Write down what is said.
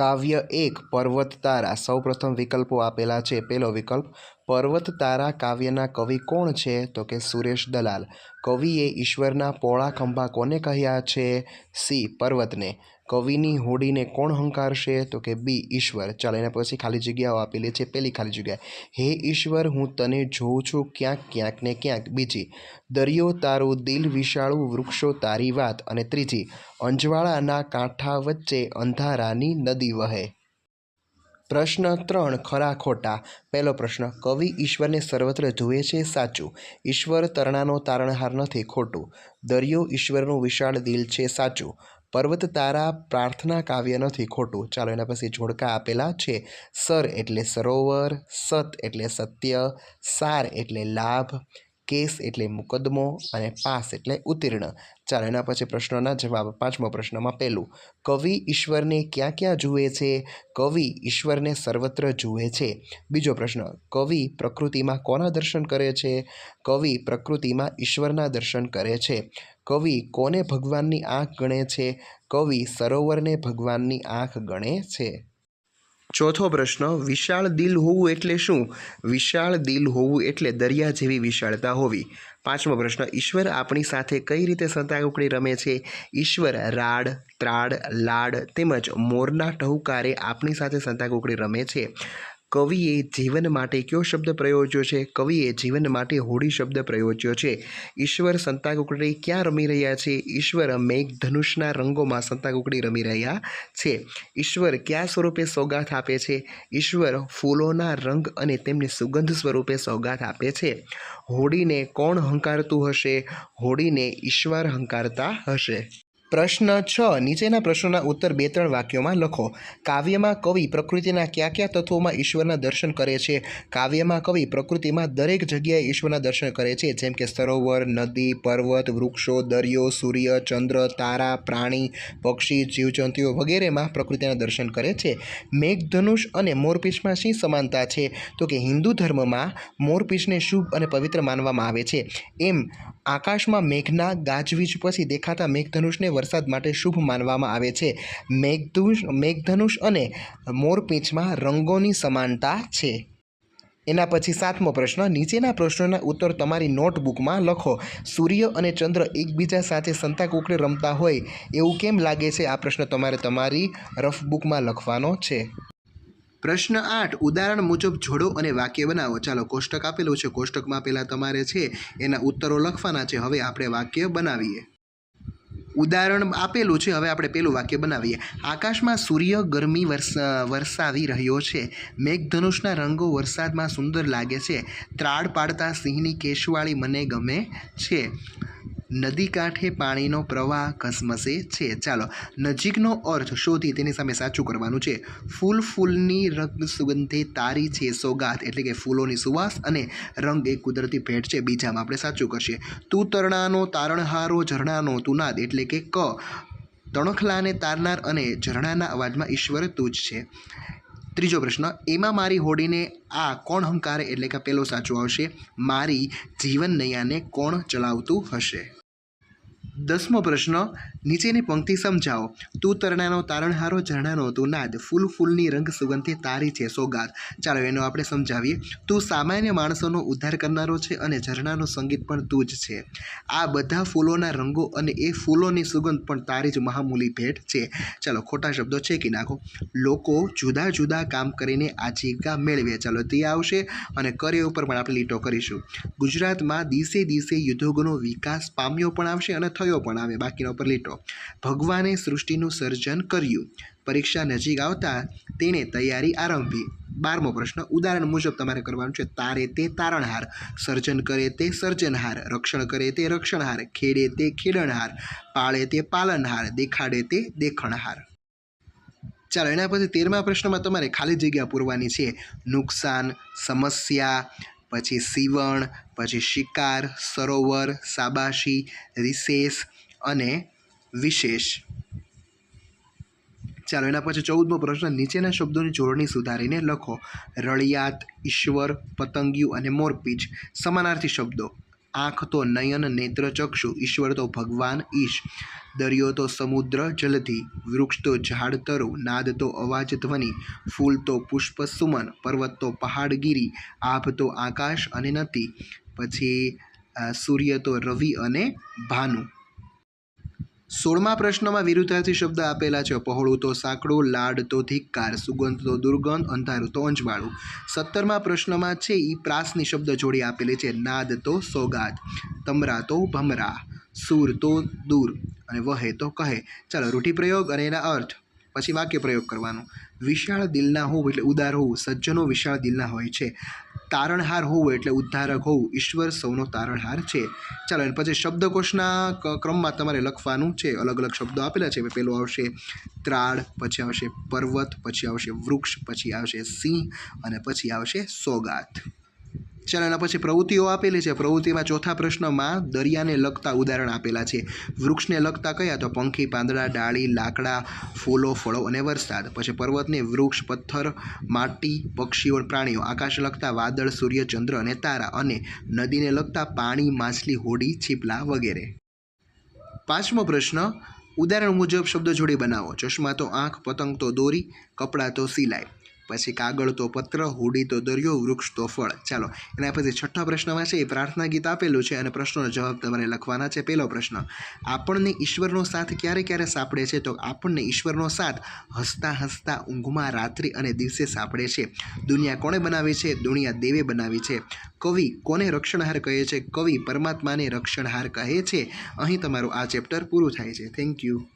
કાવ્ય એક પર્વત તારા. સૌપ્રથમ વિકલ્પો આપેલા છે. પહેલો વિકલ્પ પર્વત તારા કાવ્યના કવિ કોણ છે? તો કે સુરેશ દલાલ. કવિએ ઈશ્વરના પોળા ખંભા કોને કહ્યા છે? સી પર્વતને. કવિની હોડીને કોણ હંકારશે? તો કે બી ઈશ્વર. ચાલો એના પછી ખાલી જગ્યાઓ આપેલી છે. પહેલી ખાલી જગ્યા, હે ઈશ્વર હું તને જોઉં છું ક્યાંક ક્યાંક ને ક્યાંક. બીજી, દરિયો તારું દિલ વિશાળું વૃક્ષો તારી વાત. અને ત્રીજી, અંજવાળાના કાંઠા વચ્ચે અંધારાની નદી વહે. પ્રશ્ન 3 ખરા ખોટા. પહેલો પ્રશ્ન, કવિ ઈશ્વરને સર્વત્ર જુએ છે. સાચું. ઈશ્વર તરણાનો તારણહાર નથી. ખોટું. દરિયો ઈશ્વરનું વિશાળ દિલ છે. સાચું. પર્વત તારા પ્રાર્થના કાવ્ય નથી. ખોટું. ચાલો એના પછી જોડકા આપેલા છે. સર એટલે સરોવર, સત એટલે સત્ય, સાર એટલે લાભ, કેસ એટલે મુકદ્દમો અને પાસ એટલે ઉત્તીર્ણ. ચાલો એના પછી પ્રશ્નોના જવાબ. પાંચમો પ્રશ્નમાં પહેલું, કવિ ઈશ્વરને ક્યાં ક્યાં જુએ છે? કવિ ઈશ્વરને સર્વત્ર જુએ છે. બીજો પ્રશ્ન, કવિ પ્રકૃતિમાં કોના દર્શન કરે છે? કવિ પ્રકૃતિમાં ઈશ્વરના દર્શન કરે છે. કવિ કોને ભગવાનની આંખ ગણે છે? કવિ સરોવરને ભગવાનની આંખ ગણે છે. ચોથો પ્રશ્ન, વિશાળ દિલ હોવું એટલે શું? વિશાળ દિલ હોવું એટલે દરિયા જેવી વિશાળતા હોવી. પાંચમો પ્રશ્ન, ઈશ્વર આપણી સાથે કઈ રીતે સંતાકુકડી રમે છે? ઈશ્વર રાડ, ત્રાડ, લાડ તેમજ મોરના ટહુકારે આપણી સાથે સંતાકુકડી રમે છે. કવિએ જીવન માટે કયો શબ્દ પ્રયોજ્યો છે? કવિએ જીવન માટે હોડી શબ્દ પ્રયોજ્યો છે. ઈશ્વર સંતાકુકડી ક્યાં રમી રહ્યા છે? ઈશ્વર મેઘધનુષના રંગોમાં સંતાકુકડી રમી રહ્યા છે. ઈશ્વર કયા સ્વરૂપે સોગાથ આપે છે? ઈશ્વર ફૂલોના રંગ અને તેમની સુગંધ સ્વરૂપે સોગાથ આપે છે. હોડીને કોણ હંકારતું હશે? હોડીને ઈશ્વર હંકારતા હશે. પ્રશ્ન 6, નીચેના પ્રશ્નોના ઉત્તર 2-3 વાક્યોમાં લખો. કાવ્યમાં કવિ પ્રકૃતિના કયા કયા તત્વોમાં ઈશ્વરના દર્શન કરે છે? કાવ્યમાં કવિ પ્રકૃતિમાં દરેક જગ્યાએ ઈશ્વરના દર્શન કરે છે, જેમ કે સરોવર, નદી, પર્વત, વૃક્ષો, દરિયો, સૂર્ય, ચંદ્ર, તારા, પ્રાણી, પક્ષી, જીવજંતુઓ વગેરેમાં પ્રકૃતિના દર્શન કરે છે. મેઘધનુષ અને મોરપીંછમાં શી સમાનતા છે? તો કે હિન્દુ ધર્મમાં મોરપીંછને શુભ અને પવિત્ર માનવામાં આવે છે. એમ આકાશમાં મેઘના ગાજવીજ પછી દેખાતા મેઘધનુષને વરસાદ માટે શુભ માનવામાં આવે છે. મેઘધનુષ અને મોરપીંછમાં રંગોની સમાનતા છે. એના પછી 7મો પ્રશ્ન, નીચેના પ્રશ્નોના ઉત્તર તમારી નોટબુકમાં લખો. સૂર્ય અને ચંદ્ર એકબીજા સાથે સંતાકુકડી રમતા હોય એવું કેમ લાગે છે? આ પ્રશ્ન તમારે તમારી રફબુકમાં લખવાનો છે. પ્રશ્ન 8, ઉદાહરણ મુજબ જોડો અને વાક્ય બનાવો. ચાલો કોષ્ટક આપેલું છે. કોષ્ટકમાં પહેલાં તમારે છે એના ઉત્તરો લખવાના છે. હવે આપણે વાક્ય બનાવીએ. ઉદાહરણ આપેલું છે. હવે આપણે પહેલું વાક્ય બનાવીએ. આકાશમાં સૂર્ય ગરમી વરસાવી રહ્યો છે. મેઘધનુષના રંગો વરસાદમાં સુંદર લાગે છે. ત્રાડ પાડતા સિંહની કેશવાળી મને ગમે છે. નદી કાંઠે પાણીનો પ્રવાહ ઘસમસે છે. ચાલો નજીકનો અર્થ શોધી તેની સામે સાચું કરવાનું છે. ફૂલની રંગ સુગંધે તારી છે સોગાત, એટલે કે ફૂલોની સુવાસ અને રંગ એ કુદરતી ભેટ છે. બીજામાં આપણે સાચું કરશે. તું તરણાનો તારણહારો ઝરણાનો તુનાદ, એટલે કે ક તણખલાને તારનાર અને ઝરણાના અવાજમાં ઈશ્વર તું જ છે. ત્રીજો પ્રશ્ન, એમાં મારી હોડીને આ કોણ હંકારે, એટલે કે પેલો સાચું આવશે. મારી જીવન નૈયાને કોણ ચલાવતું હશે? 10મો પ્રશ્ન, નીચેની પંક્તિ સમજાવો. તું તરણાનો તારણહારો ઝરણાનો તું નાદ, ફૂલની રંગ સુગંધે તારી છે સોગાત. ચાલો એનો આપણે સમજાવીએ. તું સામાન્ય માણસોનો ઉદ્ધાર કરનારો છે અને ઝરણાનું સંગીત પણ તું જ છે. આ બધા ફૂલોના રંગો અને એ ફૂલોની સુગંધ પણ તારી જ મહામૂલી ભેટ છે. ચાલો ખોટા શબ્દો ચેકી નાખો. લોકો જુદા જુદા કામ કરીને આજીવિકા મેળવે. ચાલો તે આવશે અને કરે ઉપર પણ આપણે લીટો કરીશું. ગુજરાતમાં દિવસે દિવસે ઉદ્યોગોનો વિકાસ પામ્યો પણ આવશે અને થયો પણ આવે. બાકીના ઉપર લીટો. ભગવાને સૃષ્ટિનું સર્જન કર્યું. પરીક્ષા નજીક આવતા તેણે તૈયારી આરંભી. 12મો પ્રશ્ન, ઉદાહરણ મુજબ તમારે કરવાનું છે. તારે તે તારણહાર, સર્જન કરે તે સર્જનહાર, રક્ષણ કરે તે રક્ષણહાર, ખેડે તે ખેડણહાર, પાળે તે પાલનહાર, દેખાડે તે દેખણહાર. ચાલો એના પછી 13મા પ્રશ્નમાં તમારે ખાલી જગ્યા પૂરવાની છે. નુકસાન, સમસ્યા, પછી સીવણ, પછી શિકાર, સરોવર, શાબાશી, વિશેષ અને વિશેષ. ચાલો એના પછી 14મો પ્રશ્ન, નીચેના શબ્દોની જોડણી સુધારીને લખો. રળિયાત, ઈશ્વર, પતંગિયું અને મોરપીંછ સમાનાર્થી શબ્દો. આંખ તો નયન નેત્ર ચક્ષુ, ઈશ્વર તો ભગવાન ઈશ, દરિયો તો સમુદ્ર જલધિ, વૃક્ષ તો ઝાડ તરુ, નાદ તો અવાજ ધ્વનિ, ફૂલ તો પુષ્પ સુમન, પર્વત તો પહાડ ગીરી, આભ તો આકાશ અને નતી, પછી સૂર્ય તો રવિ અને ભાનુ. 16મા પ્રશ્નમાં વિરુદ્ધાર્થી શબ્દ આપેલા છે. પહોળું તો સાંકડું, લાડ તો ધિક્કાર, સુગંધ તો દુર્ગંધ, અંધારું તો અંજવાળું. 17મા પ્રશ્નમાં છે એ પ્રાસની શબ્દ જોડી આપેલી છે. નાદ તો સોગાદ, તમરા તો ભમરા, સૂર તો દૂર અને વહે તો કહે. ચાલો રૂઢિપ્રયોગ અને એના અર્થ પછી વાક્ય પ્રયોગ કરવાનું. વિશાળ દિલના હોવું એટલે ઉદાર હોવું, સજ્જનો વિશાળ દિલના હોય છે. તારણહાર હોવું એટલે ઉદ્ધારક હોવું, ઈશ્વર સૌનો તારણહાર છે. ચાલો અને પછી શબ્દકોશના ક્રમમાં તમારે લખવાનું છે. અલગ અલગ શબ્દો આપેલા છે. પેલો આવશે ત્રાળ, પછી આવશે પર્વત, પછી આવશે વૃક્ષ, પછી આવશે સિંહ અને પછી આવશે સોગાત. ચાલો એના પછી પ્રવૃત્તિઓ આપેલી છે. પ્રવૃત્તિમાં ચોથા પ્રશ્નમાં દરિયાને લગતા ઉદાહરણ આપેલા છે. વૃક્ષને લગતા કયા? તો પંખી, પાંદડા, ડાળી, લાકડા, ફૂલો, ફળો અને વરસાદ. પછી પર્વતને વૃક્ષ, પથ્થર, માટી, પક્ષીઓ, પ્રાણીઓ. આકાશ લગતા વાદળ, સૂર્ય, ચંદ્ર અને તારા. અને નદીને લગતા પાણી, માછલી, હોડી, છીપલા વગેરે. 5મો પ્રશ્ન, ઉદાહરણ મુજબ શબ્દ જોડી બનાવો. ચશ્મા તો આંખ, પતંગ તો દોરી, કપડાં તો સિલાઈ, પછી કાગળ તો પત્ર, હોડી તો દરિયો, વૃક્ષ તો ફળ. ચાલો એના પછી 6ઠા પ્રશ્નમાં છે એ પ્રાર્થના ગીત આપેલું છે અને પ્રશ્નનો જવાબ તમારે લખવાના છે. પહેલો પ્રશ્ન, આપણને ઈશ્વરનો સાથ ક્યારે ક્યારે સાંપડે છે? તો આપણને ઈશ્વરનો સાથ હસતા હસતા ઊંઘમાં રાત્રિ અને દિવસે સાંપડે છે. દુનિયા કોણે બનાવી છે? દુનિયા દેવે બનાવી છે. કવિ કોને રક્ષણહાર કહે છે? કવિ પરમાત્માને રક્ષણહાર કહે છે. અહીં તમારું આ ચેપ્ટર પૂરું થાય છે. Thank you.